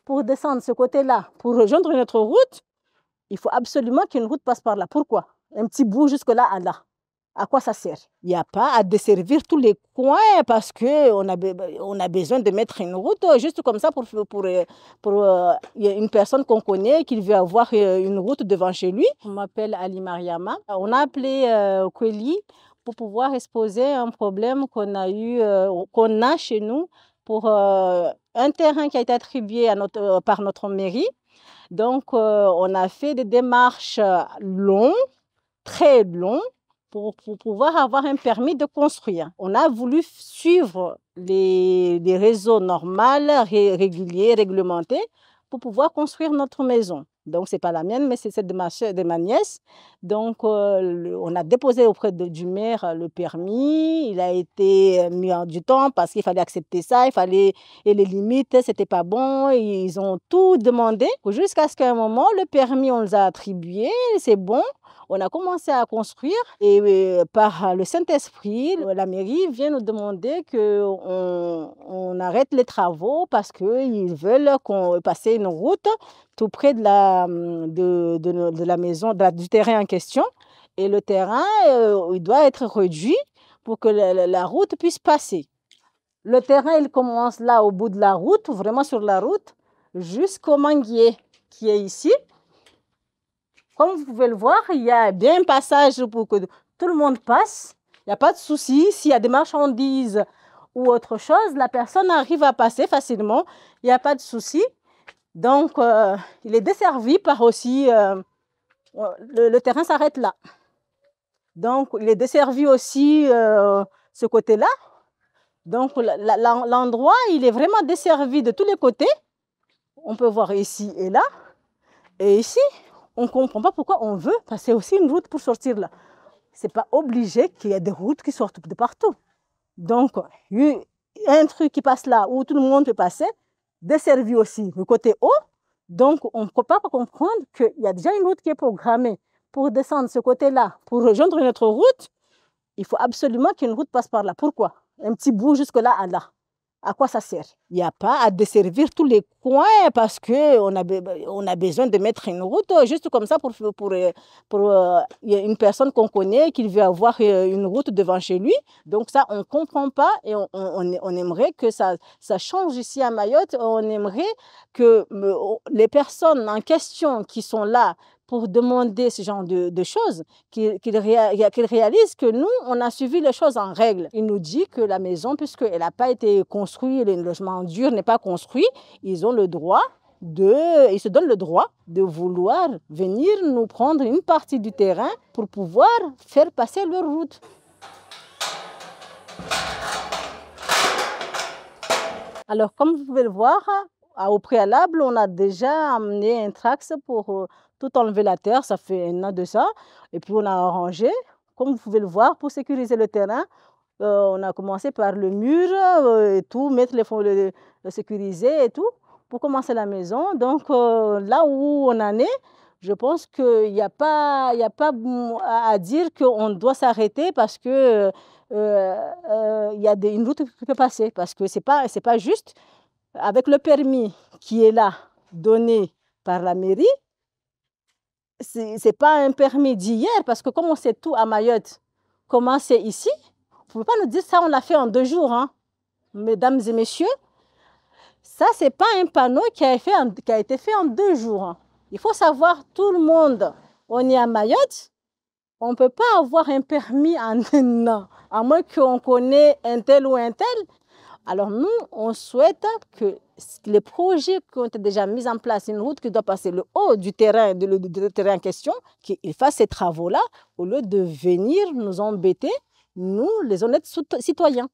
pour descendre ce côté-là, pour rejoindre notre route, il faut absolument qu'une route passe par là. Pourquoi? Un petit bout jusque-là, à là. À quoi ça sert? Il n'y a pas à desservir tous les coins parce qu'on a besoin de mettre une route juste comme ça pour une personne qu'on connaît qui veut avoir une route devant chez lui. Je m'appelle Ali Mariama. On a appelé Kweli pour pouvoir exposer un problème qu'on a chez nous pour un terrain qui a été attribué par notre mairie. Donc, on a fait des démarches longues, très longues, pour pouvoir avoir un permis de construire. On a voulu suivre les réseaux normaux, réguliers, réglementés, pour pouvoir construire notre maison. Donc, ce n'est pas la mienne, mais c'est celle de ma nièce. Donc, on a déposé auprès du maire le permis. Il a été mis en du temps parce qu'il fallait accepter ça, et les limites, ce n'était pas bon. Ils ont tout demandé jusqu'à ce qu'à un moment, le permis, on les a attribués, c'est bon. On a commencé à construire et par le Saint-Esprit, la mairie vient nous demander qu'on arrête les travaux parce qu'ils veulent qu'on passe une route tout près de la maison, du terrain en question. Et le terrain, il doit être réduit pour que la route puisse passer. Le terrain, il commence là au bout de la route, vraiment sur la route, jusqu'au manguier qui est ici. Comme vous pouvez le voir, il y a bien un passage pour que tout le monde passe. Il n'y a pas de souci. S'il y a des marchandises ou autre chose, la personne arrive à passer facilement. Il n'y a pas de souci. Donc, il est desservi par aussi... le terrain s'arrête là. Donc, il est desservi aussi ce côté-là. Donc, l'endroit, il est vraiment desservi de tous les côtés. On peut voir ici et là. Et ici, on ne comprend pas pourquoi on veut passer aussi une route pour sortir là. Ce n'est pas obligé qu'il y ait des routes qui sortent de partout. Donc, il y a un truc qui passe là où tout le monde peut passer, desservi aussi le côté haut. Donc, on ne peut pas comprendre qu'il y a déjà une route qui est programmée pour descendre ce côté-là, pour rejoindre notre route. Il faut absolument qu'une route passe par là. Pourquoi? Un petit bout jusque-là, à là. À quoi ça sert? Il n'y a pas à desservir tous les coins parce qu'on a besoin de mettre une route juste comme ça pour une personne qu'on connaît qui veut avoir une route devant chez lui. Donc ça, on ne comprend pas et on aimerait que ça change ici à Mayotte. On aimerait que les personnes en question qui sont là pour demander ce genre de choses, qu'ils réalisent que nous, on a suivi les choses en règle. Il nous dit que la maison, puisqu'elle n'a pas été construite, le logement dur n'est pas construit, ils se donnent le droit de vouloir venir nous prendre une partie du terrain pour pouvoir faire passer leur route. Alors, comme vous pouvez le voir, au préalable, on a déjà amené un trax pour tout enlever la terre, ça fait un an de ça. Et puis on a arrangé, comme vous pouvez le voir, pour sécuriser le terrain. On a commencé par le mur et tout, mettre les fonds, le sécuriser et tout, pour commencer la maison. Donc là où on en est, je pense qu'il n'y a pas à dire qu'on doit s'arrêter parce que il y a une route qui peut passer. Parce que ce n'est pas juste. Avec le permis qui est là, donné par la mairie, ce n'est pas un permis d'hier, parce que comme on sait tout à Mayotte, comment c'est ici, vous ne pouvez pas nous dire ça, on l'a fait en 2 jours, hein, mesdames et messieurs. Ça, ce n'est pas un panneau qui a été fait en 2 jours. Hein. Il faut savoir, tout le monde, on est à Mayotte, on ne peut pas avoir un permis en 1 an, à moins qu'on connaisse un tel ou un tel. Alors nous, on souhaite que les projets qui ont été déjà mis en place, une route qui doit passer le haut du terrain, du terrain en question, qu'ils fassent ces travaux-là au lieu de venir nous embêter, nous, les honnêtes citoyens.